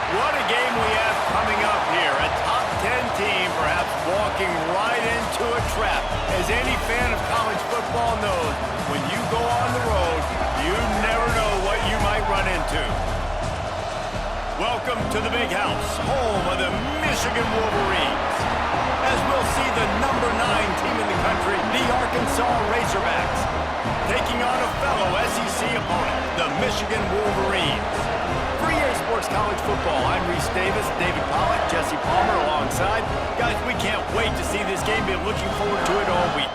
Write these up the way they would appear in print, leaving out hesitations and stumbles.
What a game we have coming up here. A top 10 team perhaps walking right into a trap. As any fan of college football knows, when you go on the road, you never know what you might run into. Welcome to the Big House, home of the Michigan Wolverines. As we'll see the number 9 team in the country, the Arkansas Razorbacks, taking on a fellow SEC opponent, the Michigan Wolverines. For EA Sports College Football, I'm Reese Davis, David Pollack, Jesse Palmer alongside. Guys, we can't wait to see this game. Been looking forward to it all week.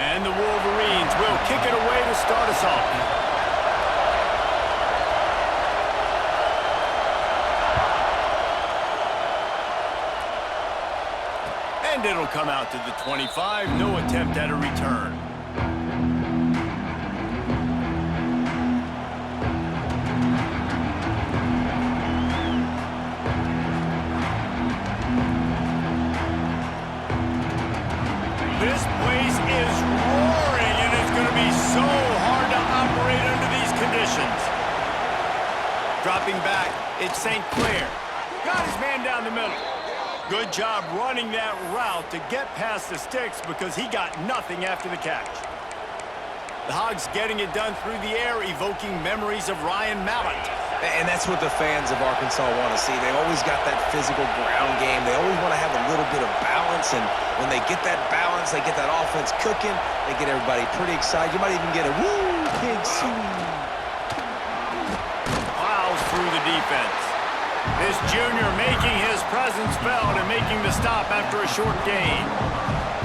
And the Wolverines will kick it away to start us off. And it'll come out to the 25. No attempt at a return. This place is roaring, and it's going to be so hard to operate under these conditions. Dropping back, it's St. Clair. Got his man down the middle. Good job running that route to get past the sticks because he got nothing after the catch. The Hogs getting it done through the air, evoking memories of Ryan Mallett. And that's what the fans of Arkansas want to see. They always got that physical ground game. They always want to have a little bit of balance, and when they get that balance, they get that offense cooking, they get everybody pretty excited. You might even get a woo, pig swing. Plows through the defense. This junior making his presence felt and making the stop after a short gain.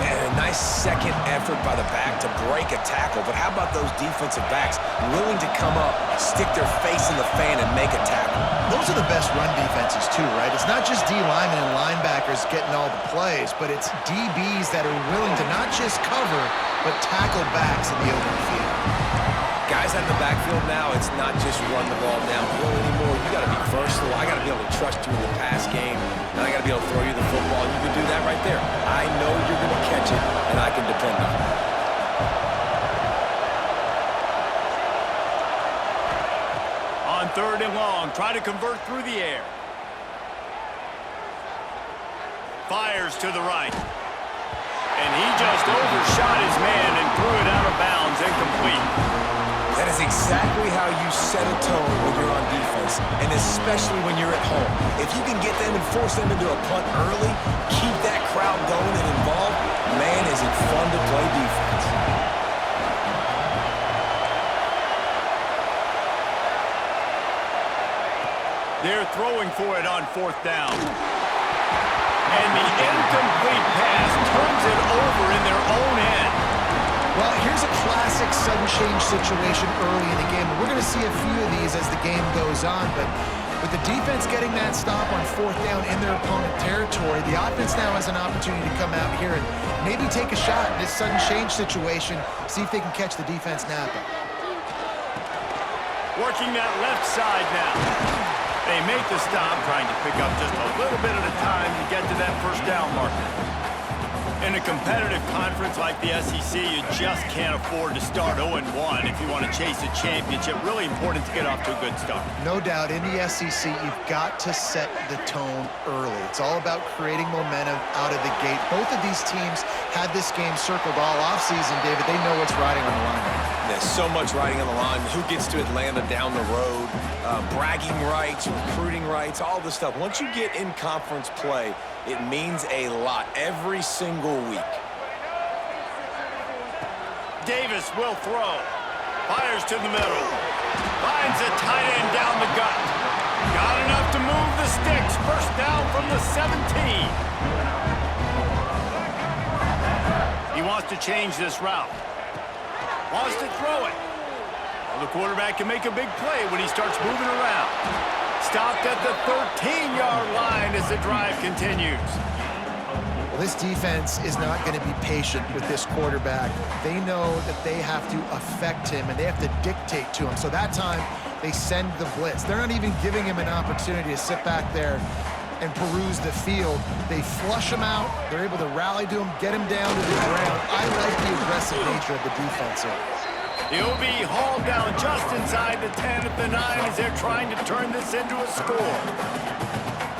And a nice second effort by the back to break a tackle. But how about those defensive backs willing to come up, stick their face in the fan, and make a tackle? Those are the best run defenses, too, right? It's not just D linemen and linebackers getting all the plays, but it's DBs that are willing to not just cover, but tackle backs in the open field. Guys out in the backfield now, it's not just run the ball downhill anymore. You got to be versatile. I got to be able to trust you in the pass game, and I got to be able to throw you the football. You can do that right there. I know you're going to catch it, and I can depend on it. On 3rd and long, try to convert through the air. Fires to the right. And he just overshot his man and threw it out of bounds, incomplete. That is exactly how you set a tone when you're on defense, and especially when you're at home. If you can get them and force them into a punt early, keep that crowd going and involved, man, is it fun to play defense. They're throwing for it on 4th down. And the incomplete pass turns it over in their own end. Well, here's a classic sudden change situation early in the game. We're going to see a few of these as the game goes on, but with the defense getting that stop on 4th down in their opponent territory, the offense now has an opportunity to come out here and maybe take a shot in this sudden change situation, see if they can catch the defense napping. Working that left side now. They make the stop, trying to pick up just a little bit at a time to get to that 1st down marker. In a competitive conference like the SEC, you just can't afford to start 0-1 if you want to chase a championship. Really important to get off to a good start. No doubt, in the SEC, you've got to set the tone early. It's all about creating momentum out of the gate. Both of these teams had this game circled all offseason, David. They know what's riding on the line now. There's so much riding on the line. Who gets to Atlanta down the road, bragging rights, recruiting rights, all this stuff. Once you get in conference play, it means a lot every single week. Davis will throw. Fires to the middle. Finds a tight end down the gut. Got enough to move the sticks. First down from the 17. He wants to change this route. Wants to throw it. Well, the quarterback can make a big play when he starts moving around. Stopped at the 13-yard line as the drive continues. Well, this defense is not going to be patient with this quarterback. They know that they have to affect him, and they have to dictate to him. So that time, they send the blitz. They're not even giving him an opportunity to sit back there and peruse the field. They flush him out. They're able to rally to him, get him down to the ground. I like the aggressive nature of the defense here. He'll be hauled down just inside the 10 at the 9 as they're trying to turn this into a score.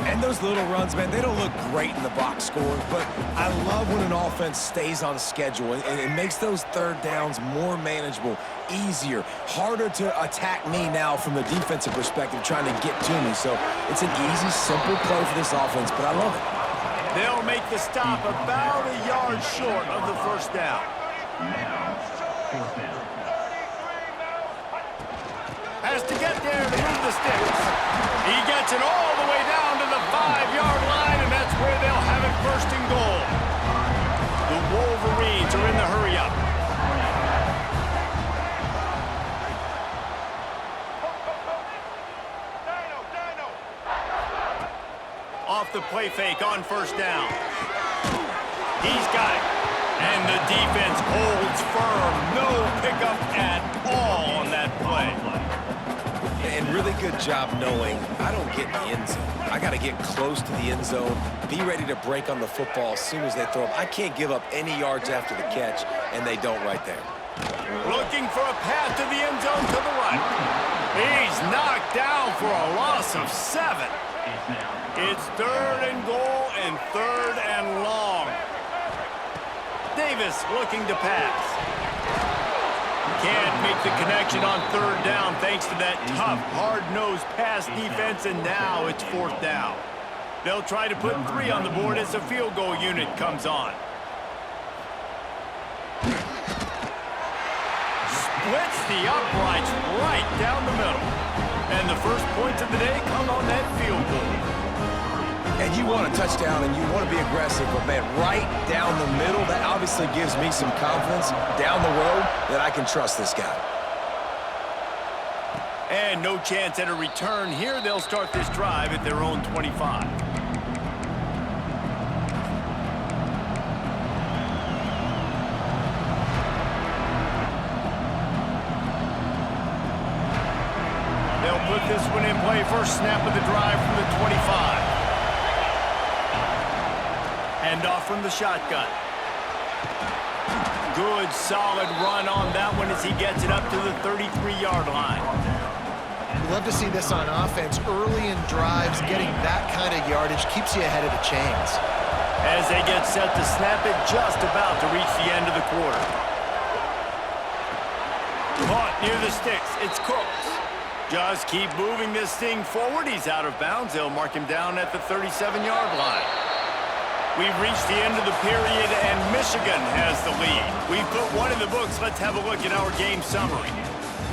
And those little runs, man, they don't look great in the box score, but I love when an offense stays on schedule, and it makes those third downs more manageable, easier, harder to attack me now from the defensive perspective, trying to get to me. So it's an easy, simple play for this offense, but I love it. They'll make the stop about a yard short of the first down. Has to get there to move the sticks. He gets it all the way down to the 5-yard line, and that's where they'll have it first and goal. The Wolverines are in the hurry-up. Off the play fake on first down. He's got it. And the defense holds firm. No pickup at all on that play. And really good job knowing I don't get in the end zone. I got to get close to the end zone, be ready to break on the football as soon as they throw them. I can't give up any yards after the catch, and they don't right there. Looking for a path to the end zone to the right. He's knocked down for a loss of 7. It's 3rd and goal and 3rd and long. Davis looking to pass. Can't make the connection on 3rd down thanks to that tough, hard-nosed pass defense, and now it's 4th down. They'll try to put 3 on the board as the field goal unit comes on. Splits the uprights right down the middle. And the first points of the day come on that field goal. And you want a touchdown and you want to be aggressive, but man, right down the middle, that obviously gives me some confidence down the road that I can trust this guy. And no chance at a return here. They'll start this drive at their own 25. They'll put this one in play. First snap of the drive from the 25. Hand off from the shotgun. Good, solid run on that one as he gets it up to the 33-yard line. We love to see this on offense. Early in drives, getting that kind of yardage keeps you ahead of the chains. As they get set to snap it, just about to reach the end of the quarter. Caught near the sticks. It's Cooks. Just keep moving this thing forward. He's out of bounds. They'll mark him down at the 37-yard line. We've reached the end of the period, and Michigan has the lead. We've put one in the books. Let's have a look at our game summary.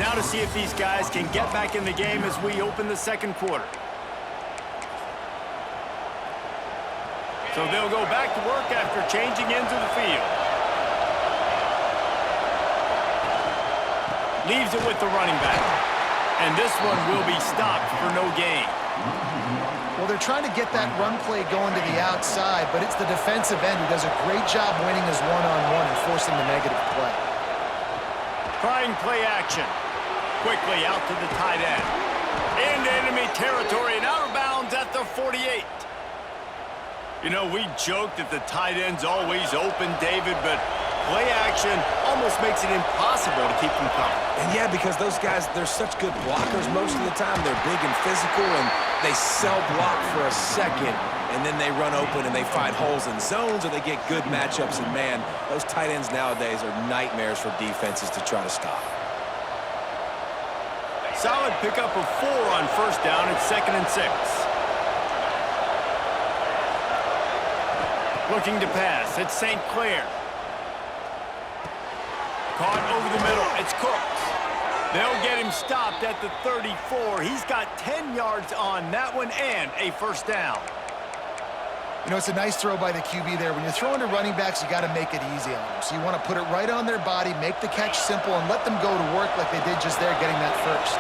Now to see if these guys can get back in the game as we open the second quarter. So they'll go back to work after changing into the field. Leaves it with the running back. And this one will be stopped for no gain. Well, they're trying to get that run play going to the outside, but it's the defensive end who does a great job winning his one-on-one and forcing the negative play. Trying play action. Quickly out to the tight end. Into enemy territory and out of bounds at the 48. You know, we joke that the tight end's always open, David, but play action almost makes it impossible to keep them coming. And yeah, because those guys, they're such good blockers most of the time. They're big and physical, and they sell block for a second, and then they run open and they find holes in zones, or they get good matchups. And man, those tight ends nowadays are nightmares for defenses to try to stop. Solid pickup of 4 on first down. It's 2nd and 6. Looking to pass. It's St. Clair. Caught over the middle. It's Cooks. They'll get him stopped at the 34. He's got 10 yards on that one and a first down. You know, it's a nice throw by the QB there. When you're throwing to running backs, you got to make it easy on them. So you want to put it right on their body, make the catch simple, and let them go to work like they did just there, getting that first.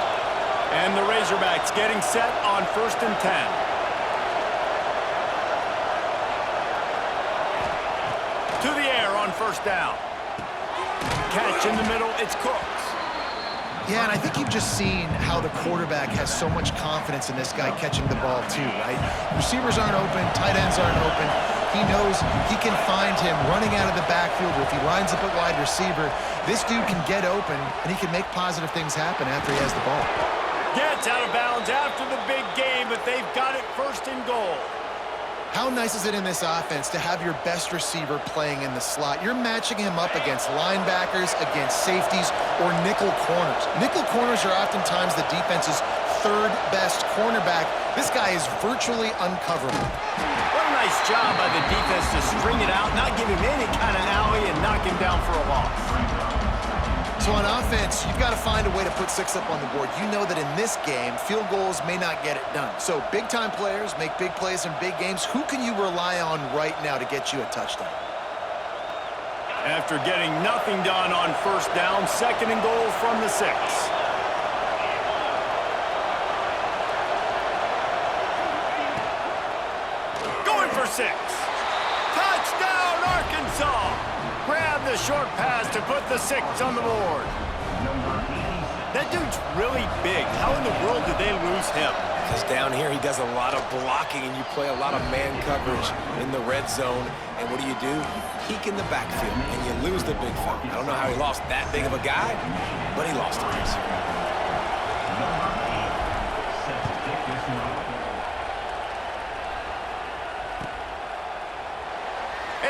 And the Razorbacks getting set on 1st and 10. To the air on first down. Catch in the middle, it's Cooks. Yeah, and I think you've just seen how the quarterback has so much confidence in this guy catching the ball too, right? Receivers aren't open, tight ends aren't open. He knows he can find him running out of the backfield, or if he lines up at wide receiver, this dude can get open, and he can make positive things happen after he has the ball. Gets out of bounds after the big game, but they've got it 1st and goal. How nice is it in this offense to have your best receiver playing in the slot? You're matching him up against linebackers, against safeties, or nickel corners. Nickel corners are oftentimes the defense's 3rd best cornerback. This guy is virtually uncoverable. What a nice job by the defense to string it out, not give him any kind of alley, and knock him down for a loss. So on offense, you've got to find a way to put 6 up on the board. You know that in this game, field goals may not get it done. So big-time players make big plays in big games. Who can you rely on right now to get you a touchdown? After getting nothing done on first down, 2nd and goal from the 6. Going for 6. Touchdown, Arkansas! Grab the short pass to put the 6 on the board. That dude's really big. How in the world did they lose him? Because down here he does a lot of blocking, and you play a lot of man coverage in the red zone. And what do? You peek in the backfield, and you lose the big fella. I don't know how he lost that big of a guy, but he lost it.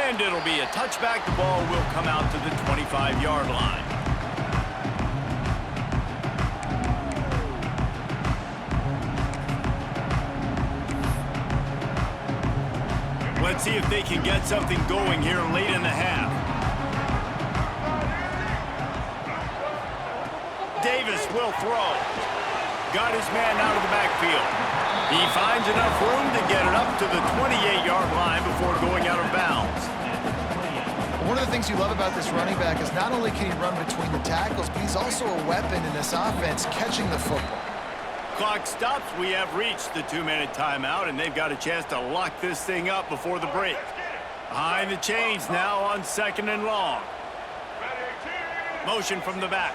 And it'll be a touchback. The ball will come out to the 25-yard line. Let's see if they can get something going here late in the half. Davis will throw. Got his man out of the backfield. He finds enough room to get it up to the 28-yard line before going out of bounds. One of the things you love about this running back is not only can he run between the tackles, but he's also a weapon in this offense catching the football. Clock stops. We have reached the 2-minute timeout, and they've got a chance to lock this thing up before the break. Behind the chains now on 2nd and long. Motion from the back.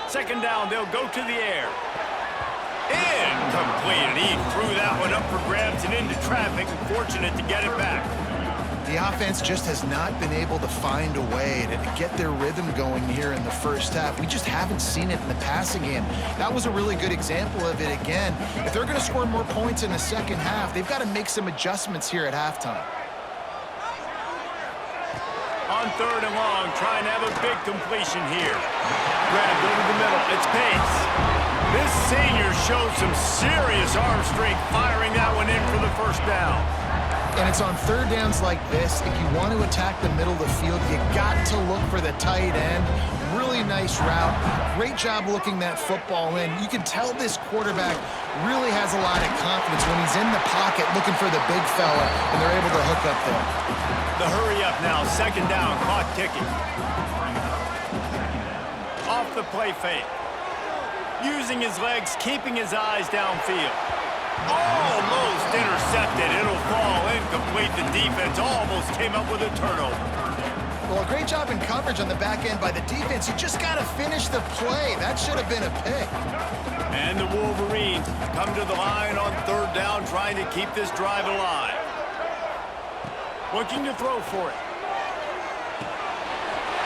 2nd down, they'll go to the air. Incomplete, and he threw that one up for grabs and into traffic. Fortunate to get it back. The offense just has not been able to find a way to get their rhythm going here in the first half. We just haven't seen it in the passing game. That was a really good example of it again. If they're going to score more points in the second half, they've got to make some adjustments here at halftime. On 3rd and long, trying to have a big completion here. Grabbed over the middle. It's Pace. This senior shows some serious arm strength firing that one in for the first down. And it's on 3rd downs like this. If you want to attack the middle of the field, you got to look for the tight end. Really nice route. Great job looking that football in. You can tell this quarterback really has a lot of confidence when he's in the pocket looking for the big fella, and they're able to hook up there. The hurry up now, 2nd down, clock ticking. Off the play fake. Using his legs, keeping his eyes downfield. Almost intercepted. It'll fall incomplete. The defense almost came up with a turnover. Well, a great job in coverage on the back end by the defense. You just got to finish the play. That should have been a pick. And the Wolverines come to the line on 3rd down, trying to keep this drive alive. Looking to throw for it.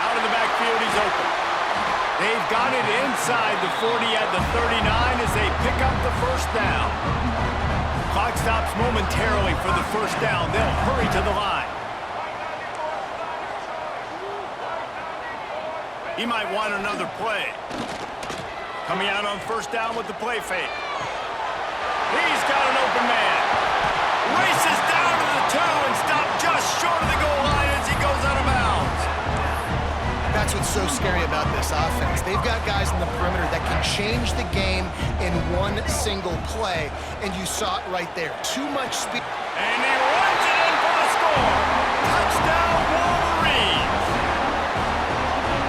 Out of the backfield, he's open. They've got it inside the 40 at the 39 as they pick up the first down. Clock stops momentarily for the first down. They'll hurry to the line. He might want another play. Coming out on first down with the play fake. He's got an open man. Races down to the 2 and stopped just short of the goal line as he goes out of bounds. That's what's so scary about this offense. They've got guys in the perimeter that can change the game in one single play, and you saw it right there. Too much speed. And he runs it in for the score. Touchdown, Wolverines.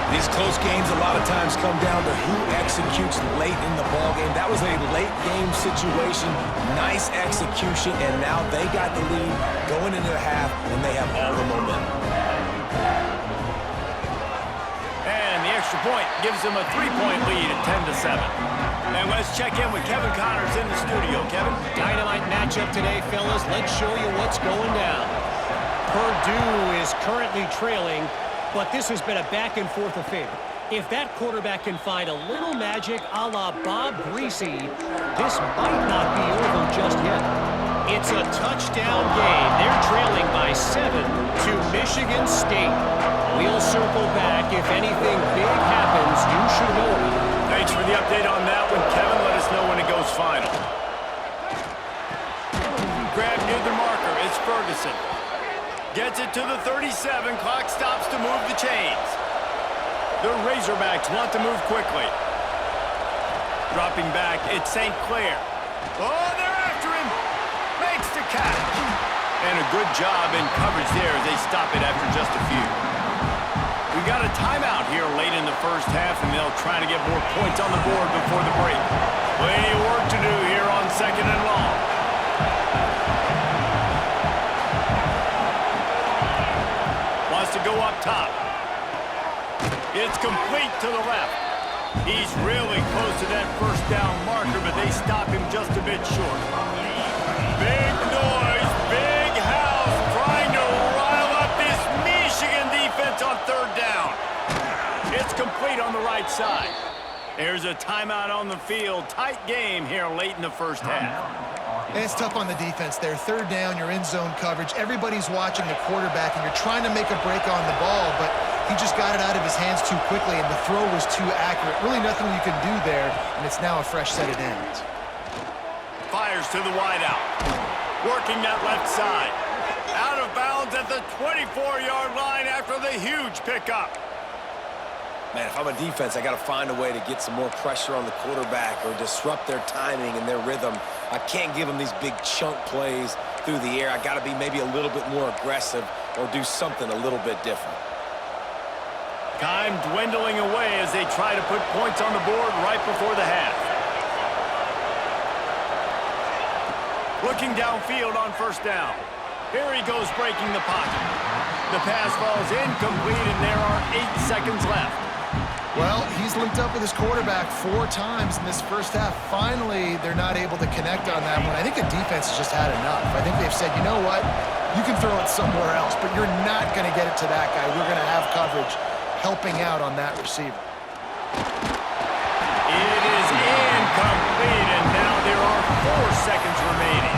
These close games a lot of times come down to who executes late in the ballgame. That was a late game situation. Nice execution, and now they got the lead going into the half, and they have all the momentum. And the extra point gives them a 3-point lead at 10-7. And let's check in with Kevin Connors in the studio. Kevin? Dynamite matchup today, fellas. Let's show you what's going down. Purdue is currently trailing, but this has been a back-and-forth affair. If that quarterback can find a little magic a la Bob Greasy, this might not be over just yet. It's a touchdown game. They're trailing by 7 to Michigan State. We'll circle back. If anything big happens, you should know about it. Thanks for the update on that one, Kevin. Let us know when it goes final. Grab near the marker. It's Ferguson. Gets it to the 37. Clock stops to move the chains. The Razorbacks want to move quickly. Dropping back, it's St. Clair. Oh, they're after him. Makes the catch. And a good job in coverage there as they stop it after just a few. We got a timeout here late in the first half, and they'll try to get more points on the board before the break. Plenty of work to do here on 2nd and long. Wants to go up top. It's complete to the left. He's really close to that first down marker, but they stop him just a bit short. Big noise, big house, trying to rile up this Michigan defense on 3rd down. It's complete on the right side. There's a timeout on the field. Tight game here late in the first half. And it's tough on the defense there. 3rd down, you're in zone coverage. Everybody's watching the quarterback, and you're trying to make a break on the ball, but he just got it out of his hands too quickly, and the throw was too accurate. Really nothing you can do there, and it's now a fresh set of downs. Fires to the wideout. Working that left side. Out of bounds at the 24-yard line after the huge pickup. Man, if I'm a defense, I got to find a way to get some more pressure on the quarterback or disrupt their timing and their rhythm. I can't give them these big chunk plays through the air. I got to be maybe a little bit more aggressive or do something a little bit different. Time dwindling away as they try to put points on the board right before the half. Looking downfield on 1st down. Here he goes breaking the pocket. The pass falls incomplete, and there are 8 seconds left. Well, he's linked up with his quarterback 4 times in this first half. Finally, they're not able to connect on that one. I think the defense has just had enough. I think they've said, you know what? You can throw it somewhere else, but you're not going to get it to that guy. We're going to have coverage helping out on that receiver. It is incomplete, and now there are 4 seconds remaining.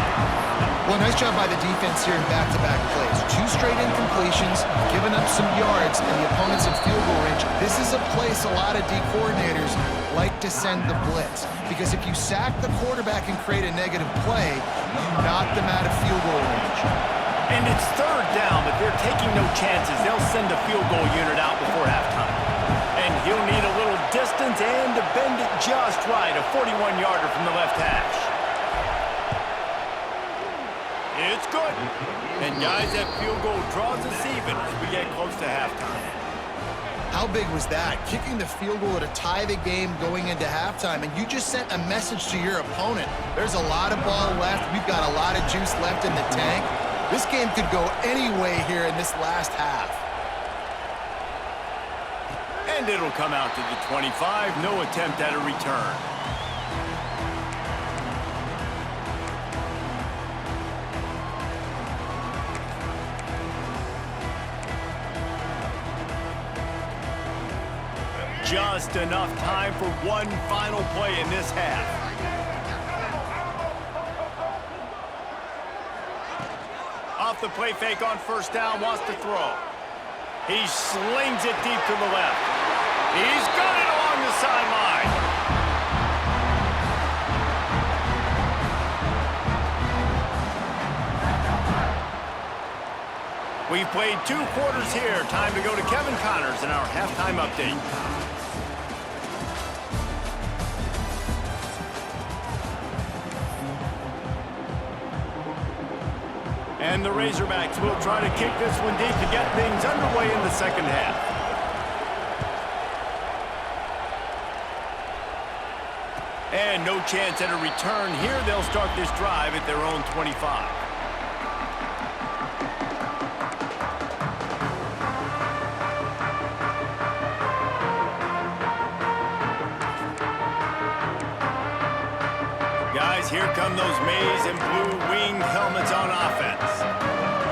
Well, nice job by the defense here in back-to-back plays. 2 straight incompletions, giving up some yards, and the opponent's in field goal range. This is a place a lot of D coordinators like to send the blitz, because if you sack the quarterback and create a negative play, you knock them out of field goal range. And it's 3rd down, but they're taking no chances. They'll send a field goal unit out before halftime. And he'll need a little distance and to bend it just right, a 41-yarder from the left hash. It's good. And guys, that field goal draws us even as we get close to halftime. How big was that? Kicking the field goal to tie the game going into halftime, and you just sent a message to your opponent. There's a lot of ball left. We've got a lot of juice left in the tank. This game could go any way here in this last half. And it'll come out to the 25. No attempt at a return. just enough time for one final play in this half. Off the play fake on first down, wants to throw. He slings it deep to the left. He's got it along the sideline. We've played 2 quarters here. Time to go to Kevin Connors in our halftime update. And the Razorbacks will try to kick this one deep to get things underway in the second half. And no chance at a return here. They'll start this drive at their own 25. Here come those maize and blue winged helmets on offense.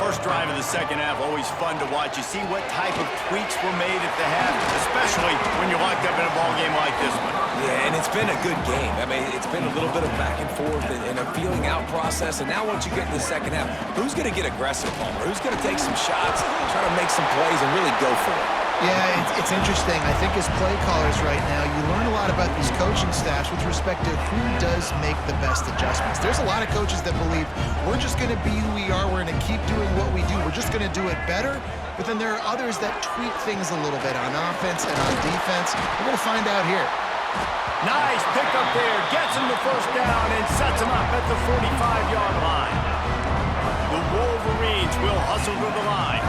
First drive of the second half, always fun to watch. You see what type of tweaks were made at the half, especially when you're locked up in a ball game like this one. Yeah, and it's been a good game. I mean, it's been a little bit of back and forth and a feeling out process. And now once you get in the second half, who's going to get aggressive, Palmer? Who's going to take some shots, try to make some plays, and really go for it? Yeah, it's interesting. I think as play callers right now, you learn a lot about these coaching staffs with respect to who does make the best adjustments. There's a lot of coaches that believe we're just going to be who we are. We're going to keep doing what we do. We're just going to do it better. But then there are others that tweak things a little bit on offense and on defense. We're going to find out here. Nice pickup there. Gets him the first down and sets him up at the 45-yard line. The Wolverines will hustle to the line.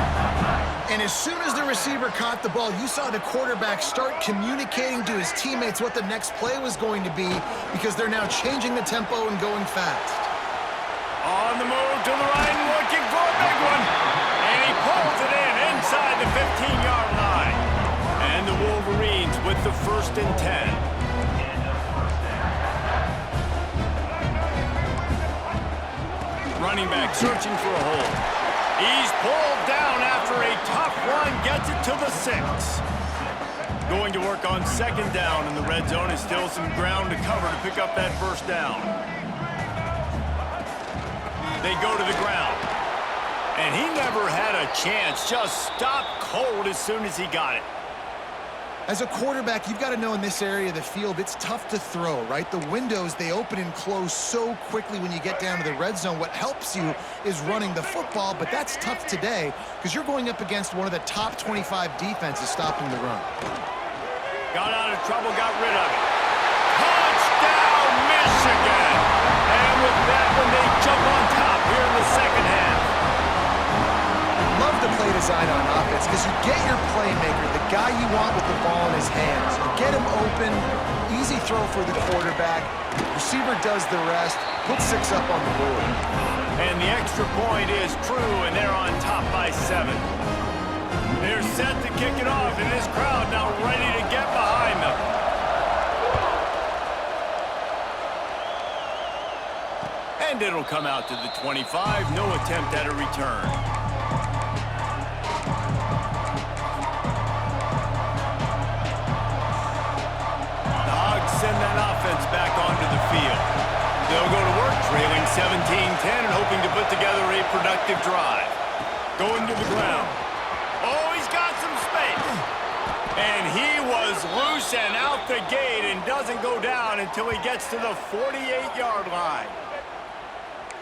And as soon as the receiver caught the ball, you saw the quarterback start communicating to his teammates what the next play was going to be because they're now changing the tempo and going fast. On the move to the right, looking for a big one. And he pulls it in inside the 15-yard line. And the Wolverines with the 1st and 10. Running back searching for a hole. He's pulled down after a tough run, gets it to the 6. Going to work on 2nd down in the red zone. Is still some ground to cover to pick up that 1st down. They go to the ground. And he never had a chance. Just stopped cold as soon as he got it. As a quarterback, you've got to know in this area of the field, it's tough to throw, right? The windows, they open and close so quickly when you get down to the red zone. What helps you is running the football, but that's tough today because you're going up against one of the top 25 defenses stopping the run. Got out of trouble, got rid of it. Touchdown, Michigan! And with that one, they jump on top here in the second half. Love the play design on offense because you get your playmaker, the guy you want with the ball in his hands. You get him open, easy throw for the quarterback. Receiver does the rest, put 6 up on the board. And the extra point is true, and they're on top by 7. They're set to kick it off, and this crowd now ready to get behind them. And it'll come out to the 25. No attempt at a return. Send that offense back onto the field. They'll go to work, trailing 17-10 and hoping to put together a productive drive. Going to the ground. Oh, he's got some space. And he was loose and out the gate and doesn't go down until he gets to the 48-yard line.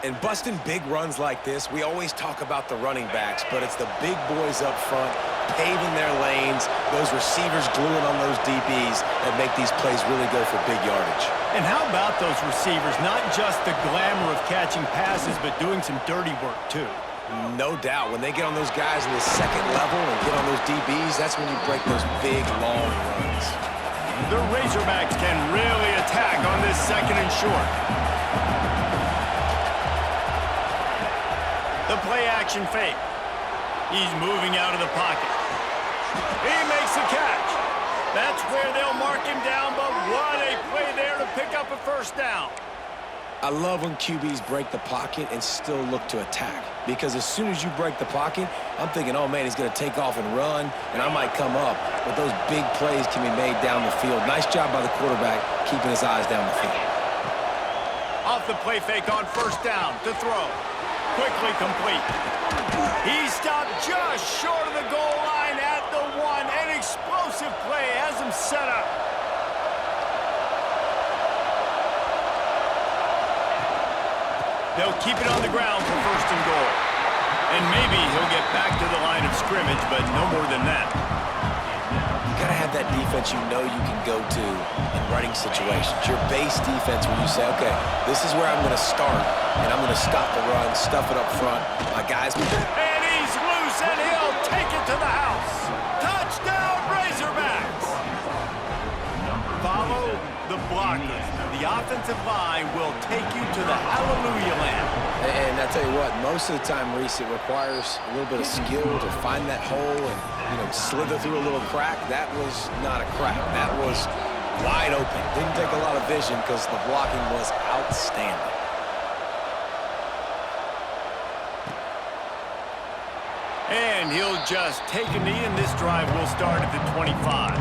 And busting big runs like this, we always talk about the running backs, but it's the big boys up front, paving their lanes, those receivers gluing on those DBs that make these plays really go for big yardage. And how about those receivers? Not just the glamour of catching passes, but doing some dirty work, too. No doubt. When they get on those guys in the second level and get on those DBs, that's when you break those big, long runs. The Razorbacks can really attack on this 2nd and short. The play-action fake. He's moving out of the pocket. He makes the catch. That's where they'll mark him down, but what a play there to pick up a 1st down. I love when QBs break the pocket and still look to attack. Because as soon as you break the pocket, I'm thinking, oh, man, he's going to take off and run, and I might come up. But those big plays can be made down the field. Nice job by the quarterback keeping his eyes down the field. Off the play fake on first down to throw. Quickly complete. He stopped just short of the goal line at the 1. An explosive play has him set up. They'll keep it on the ground for first and goal. And maybe he'll get back to the line of scrimmage, but no more than that. You got to have that defense you know you can go to in running situations. Your base defense where you say, okay, this is where I'm going to start, and I'm going to stop the run, stuff it up front. My guys... And he's loose, and he'll take it to the house. Touchdown, Razorbacks! Follow the blockers. The offensive line will take you to the hallelujah land. And I tell you what, most of the time, Reese, it requires a little bit of skill to find that hole and, slither through a little crack. That was not a crack. That was wide open. Didn't take a lot of vision because the blocking was outstanding. And he'll just take a knee, and this drive will start at the 25.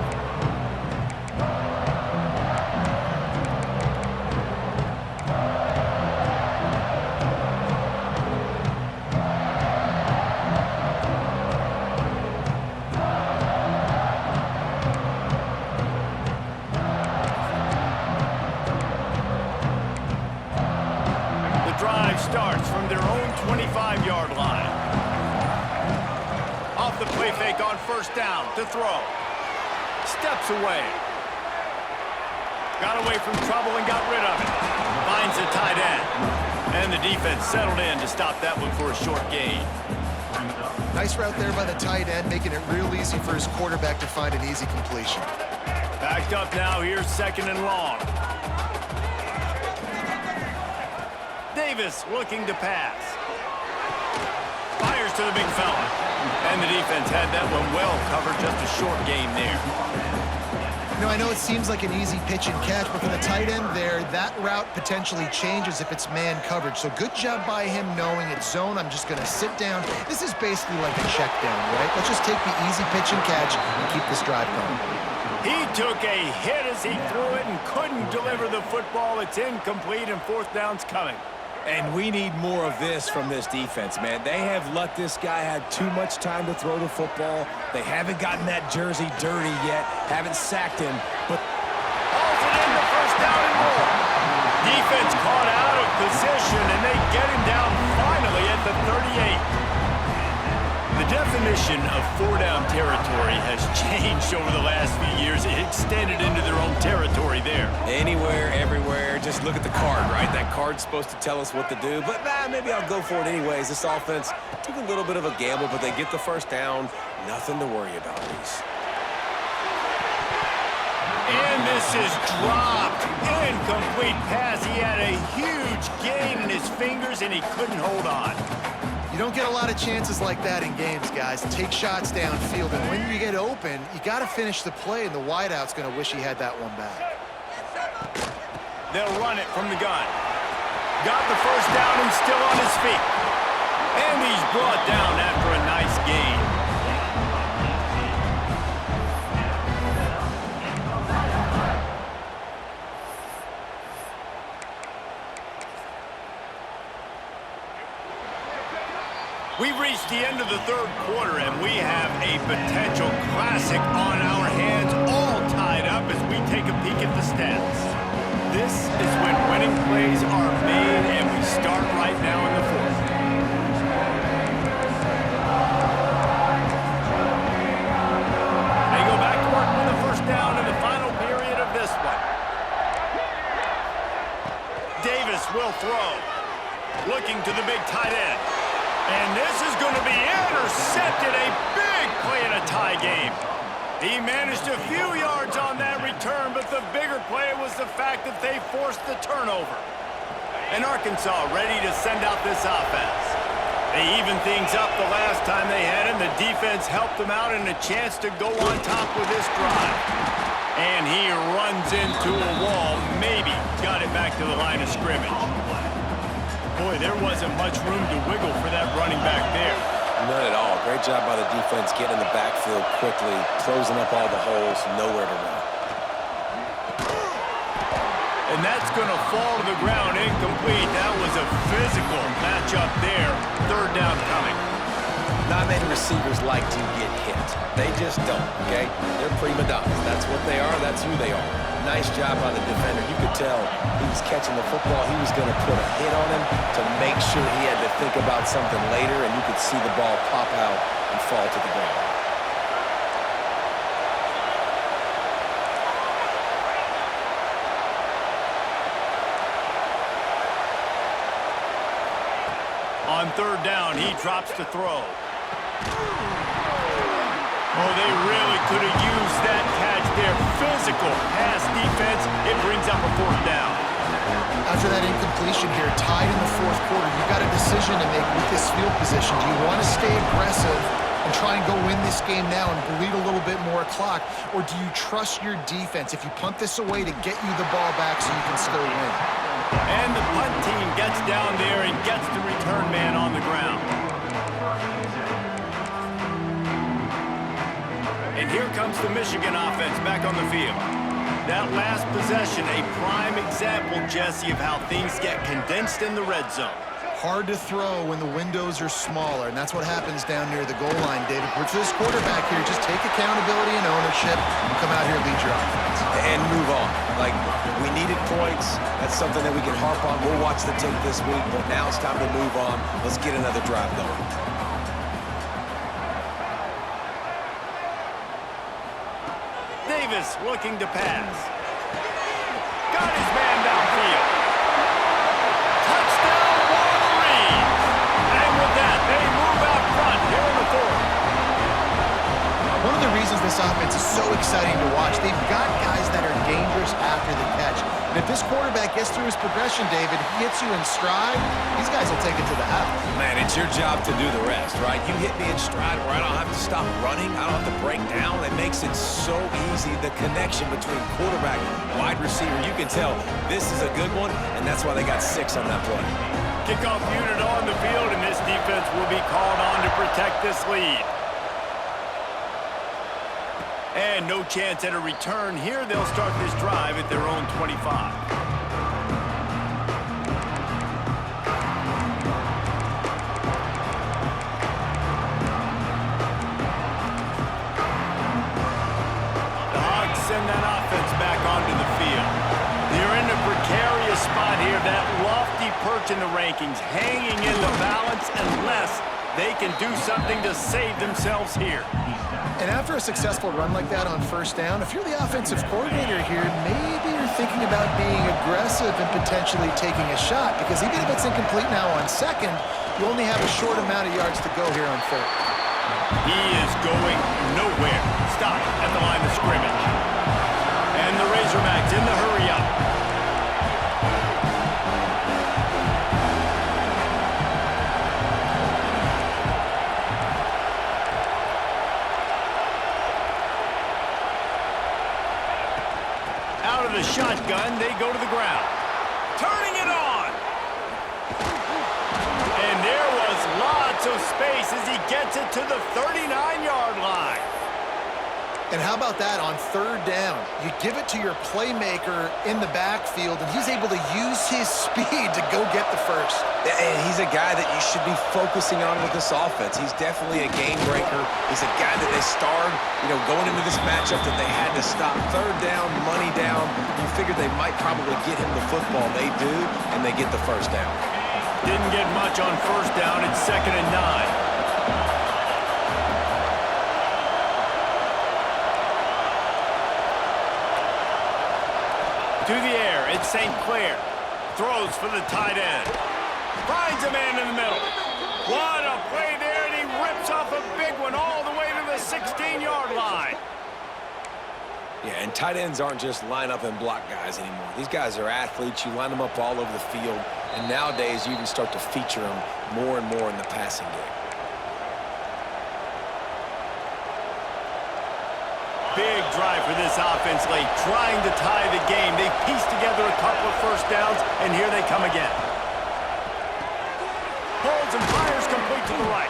Starts from their own 25-yard line. Off the play fake on first down to throw. Steps away. Got away from trouble and got rid of it. Finds a tight end. And the defense settled in to stop that one for a short gain. Nice route there by the tight end, making it real easy for his quarterback to find an easy completion. Backed up now, here's second and long. Davis looking to pass. Fires to the big fella. And the defense had that one well covered, just a short game there. I know it seems like an easy pitch and catch, but for the tight end there, that route potentially changes if it's man coverage. So good job by him knowing it's zone. I'm just going to sit down. This is basically like a check down, right? Let's just take the easy pitch and catch and keep this drive going. He took a hit as he threw it and couldn't deliver the football. It's incomplete and fourth down's coming. And we need more of this from this defense, man. They have let this guy have too much time to throw the football. They haven't gotten that jersey dirty yet, haven't sacked him, but... Hauls it in the first down and more. Defense caught out of position, and they get him down finally at the 38. The definition of four-down territory has changed over the last few years. It extended into their own territory there. Anywhere, everywhere, just look at the card, right? That card's supposed to tell us what to do, but maybe I'll go for it anyways. This offense took a little bit of a gamble, but they get the first down. Nothing to worry about, Reese. And this is dropped. Incomplete pass. He had a huge gain in his fingers, and he couldn't hold on. You don't get a lot of chances like that in games, guys. Take shots downfield, and when you get open, you got to finish the play, and the wideout's going to wish he had that one back. They'll run it from the gun. Got the first down and still on his feet. And he's brought down after a nice gain. We've reached the end of the third quarter, and we have a potential classic on our hands, all tied up as we take a peek at the stats. This is when winning plays are made, and we start right now in the fourth. They go back to work with the first down in the final period of this one. Davis will throw, looking to the big tight end. And this is going to be intercepted. A big play in a tie game. He managed a few yards on that return, but the bigger play was the fact that they forced the turnover. And Arkansas ready to send out this offense. They evened things up the last time they had him. The defense helped them out and a chance to go on top with this drive. And he runs into a wall. Maybe got it back to the line of scrimmage. Boy, there wasn't much room to wiggle for that running back there. None at all. Great job by the defense getting in the backfield quickly, closing up all the holes, nowhere to run. And that's going to fall to the ground incomplete. That was a physical matchup there. Third down coming. Not many receivers like to get hit. They just don't, okay? They're prima donnas. That's what they are. That's who they are. Nice job by the defender. You could tell he was catching the football. He was going to put a hit on him to make sure he had to think about something later, and you could see the ball pop out and fall to the ground. On third down, he drops to throw. Oh, they really could have used that catch there. Physical pass defense. It brings up a fourth down. After that incompletion here, tied in the fourth quarter, you've got a decision to make with this field position. Do you want to stay aggressive and try and go win this game now and bleed a little bit more clock, or do you trust your defense if you punt this away to get you the ball back so you can still win? And the punt team gets down there and gets the return man on the ground. And here comes the Michigan offense back on the field. That last possession, a prime example, Jesse, of how things get condensed in the red zone. Hard to throw when the windows are smaller, and that's what happens down near the goal line, David. For this quarterback here, just take accountability and ownership and come out here and lead your offense. And move on. Like, we needed points. That's something that we can harp on. We'll watch the tape this week, but now it's time to move on. Let's get another drive going. Davis looking to pass. Got his man downfield. Touchdown, Wolverines! And with that, they move out front here in the fourth. One of the reasons this offense is so exciting to watch, they've got guys that are dangerous after the catch. And if this quarterback gets through his progression, David, he hits you in stride, these guys will take it to the house. Man, it's your job to do the rest, right? You hit me in stride where I don't have to stop running. I don't have to break down. It makes it so easy. The connection between quarterback and wide receiver, you can tell this is a good one, and that's why they got 6 on that play. Kickoff unit on the field, and this defense will be called on to protect this lead. And no chance at a return here. They'll start this drive at their own 25. The Hogs send that offense back onto the field. They're in a precarious spot here. That lofty perch in the rankings, hanging in the balance unless they can do something to save themselves here. And after a successful run like that on first down, if you're the offensive coordinator here, maybe you're thinking about being aggressive and potentially taking a shot, because even if it's incomplete now on second, you only have a short amount of yards to go here on third. He is going nowhere. Stop at the line of scrimmage. And the Razorbacks in the hurry-up. Out of the shotgun, they go to the ground. Turning it on. And there was lots of space as he gets it to the 39-yard line. And how about that on third down? You give it to your playmaker in the backfield, and he's able to use his speed to go get the first. And he's a guy that you should be focusing on with this offense. He's definitely a game breaker. He's a guy that they starred, going into this matchup that they had to stop. Third down, money down. You figured they might probably get him the football. They do, and they get the first down. Didn't get much on first down. It's 2nd and 9. To the air, it's St. Clair. Throws for the tight end. Finds a man in the middle. What a play there, and he rips off a big one all the way to the 16-yard line. Yeah, and tight ends aren't just line up and block guys anymore. These guys are athletes. You line them up all over the field, and nowadays you even start to feature them more and more in the passing game. Big drive for this offense late, trying to tie the game. They pieced together a couple of first downs, and here they come again. to the right.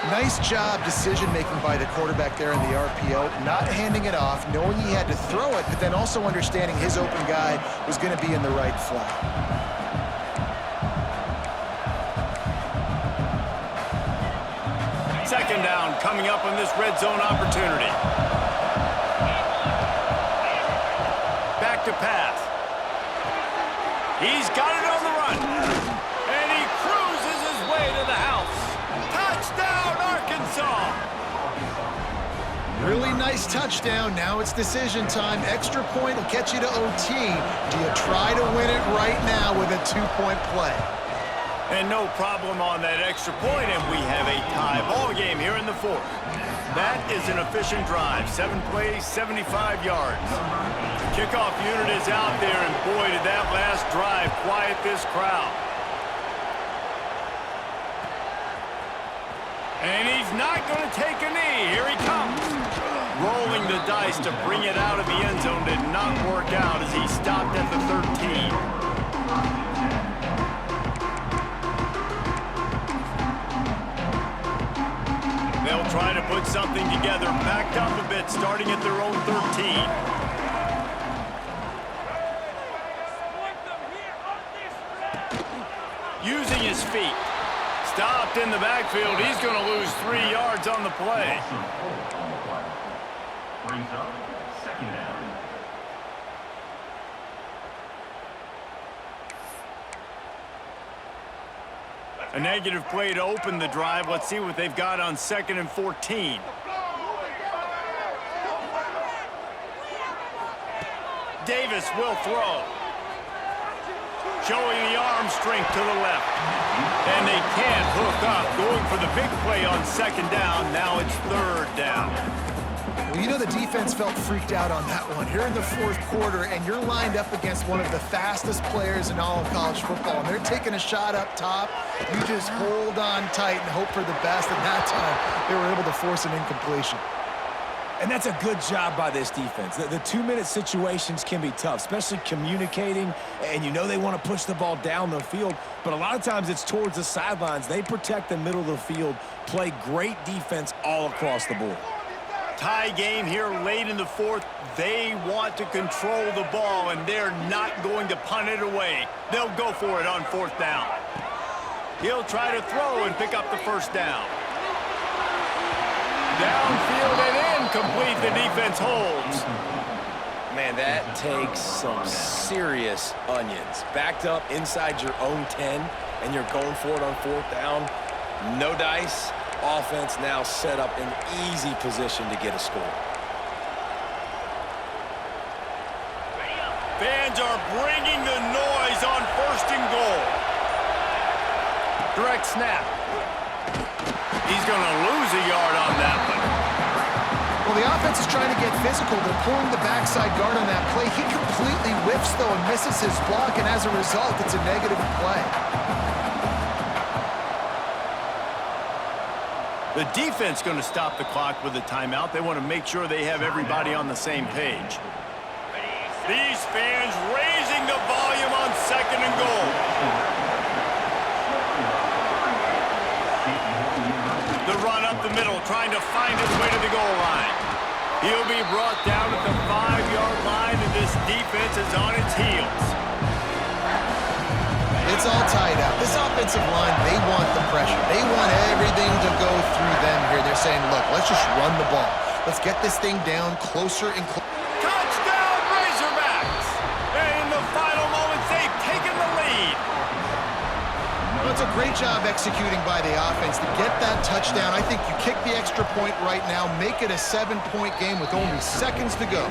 Nice job decision-making by the quarterback there in the RPO, not handing it off, knowing he had to throw it, but then also understanding his open guy was going to be in the right flat. Second down coming up on this red zone opportunity. Back to pass. He's got it on the run. And he cruises his way to the house. Touchdown, Arkansas! Really nice touchdown. Now it's decision time. Extra point will get you to OT. Do you try to win it right now with a 2-point play? And no problem on that extra point, and we have a tie ball game here in the fourth. That is an efficient drive. 7 plays, 75 yards. Kickoff unit is out there, and boy, did that last drive quiet this crowd. And he's not going to take a knee. Here he comes. Rolling the dice to bring it out of the end zone did not work out as he stopped at the 13. They'll try to put something together, backed up a bit, starting at their own 13. Using his feet. Stopped in the backfield. He's going to lose 3 yards on the play. Brings up second down. A negative play to open the drive. Let's see what they've got on 2nd and 14. Davis will throw. Showing the arm strength to the left. And they can't hook up. Going for the big play on 2nd down. Now it's 3rd down. Well, you know the defense felt freaked out on that one. You're in the 4th quarter, and you're lined up against one of the fastest players in all of college football, and they're taking a shot up top. You just hold on tight and hope for the best, and that time they were able to force an incompletion. And that's a good job by this defense. The 2-minute situations can be tough, especially communicating, and you know they want to push the ball down the field, but a lot of times it's towards the sidelines. They protect the middle of the field, play great defense all across the board. Tie game here late in the 4th. They want to control the ball, and they're not going to punt it away. They'll go for it on 4th down. He'll try to throw and pick up the 1st down. Downfield and incomplete. The defense holds. Man, that takes some serious onions. Backed up inside your own 10, and you're going for it on 4th down. No dice. Offense now set up in easy position to get a score. Fans are bringing the noise on 1st and goal. Direct snap. He's going to lose a yard on that one. Well, the offense is trying to get physical. They're pulling the backside guard on that play. He completely whiffs, though, and misses his block, and as a result, it's a negative play. The defense going to stop the clock with a timeout. They want to make sure they have everybody on the same page. These fans raising the volume on 2nd and goal. The run up the middle, trying to find his way to the goal line. He'll be brought down at the 5-yard line, and this defense is on its heels. It's all tied up. This offensive line, they want the pressure. They want everything to go through them here. They're saying, look, let's just run the ball. Let's get this thing down closer and closer. Touchdown, Razorbacks! And in the final moments, they've taken the lead. Well, it's a great job executing by the offense to get that touchdown. I think you kick the extra point right now, make it a 7-point game with only seconds to go.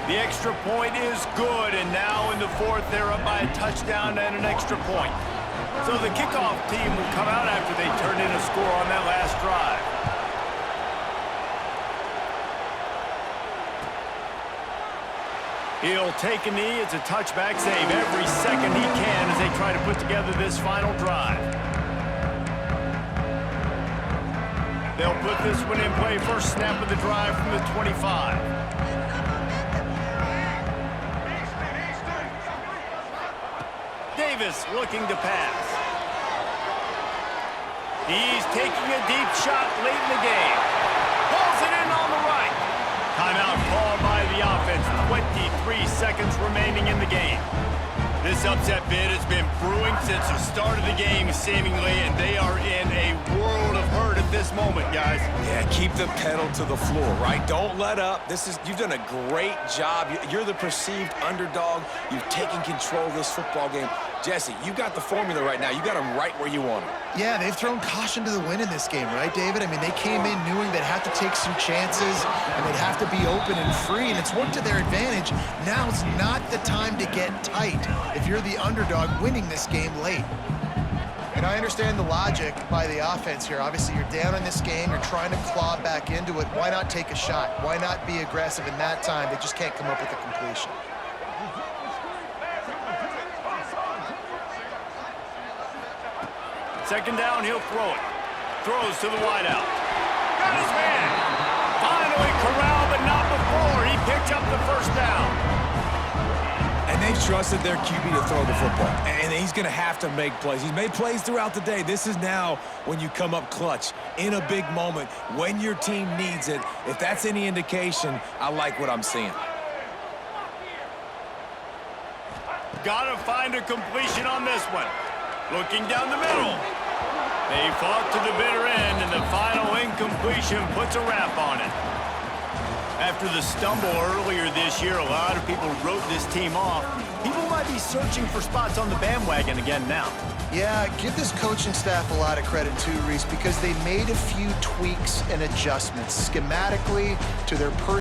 The extra point is good, and now in the 4th, they're up by a touchdown and an extra point. So the kickoff team will come out after they turn in a score on that last drive. He'll take a knee. It's a touchback save every second he can as they try to put together this final drive. They'll put this one in play. First snap of the drive from the 25. Davis looking to pass. He's taking a deep shot late in the game. Pulls it in on the right. Timeout called by the offense. 23 seconds remaining in the game. This upset bid has been brewing since the start of the game, seemingly, and they are in a world of hurt at this moment, guys. Yeah, keep the pedal to the floor, right? Don't let up. You've done a great job. You're the perceived underdog. You've taken control of this football game. Jesse, you got the formula right now. You got them right where you want them. Yeah, they've thrown caution to the wind in this game, right, David? I mean, they came in knowing they'd have to take some chances and they'd have to be open and free, and it's worked to their advantage. Now's not the time to get tight if you're the underdog winning this game late. And I understand the logic by the offense here. Obviously, you're down in this game. You're trying to claw back into it. Why not take a shot? Why not be aggressive in that time? They just can't come up with a completion. Second down, he'll throw it. Throws to the wideout. Got his man. Finally corralled, but not before. He picked up the first down. And they've trusted their QB to throw the football. And he's going to have to make plays. He's made plays throughout the day. This is now when you come up clutch in a big moment when your team needs it. If that's any indication, I like what I'm seeing. Got to find a completion on this one. Looking down the middle. They fought to the bitter end, and the final incompletion puts a wrap on it. After the stumble earlier this year, a lot of people wrote this team off. People might be searching for spots on the bandwagon again now. Yeah, give this coaching staff a lot of credit too, Reese, because they made a few tweaks and adjustments schematically to their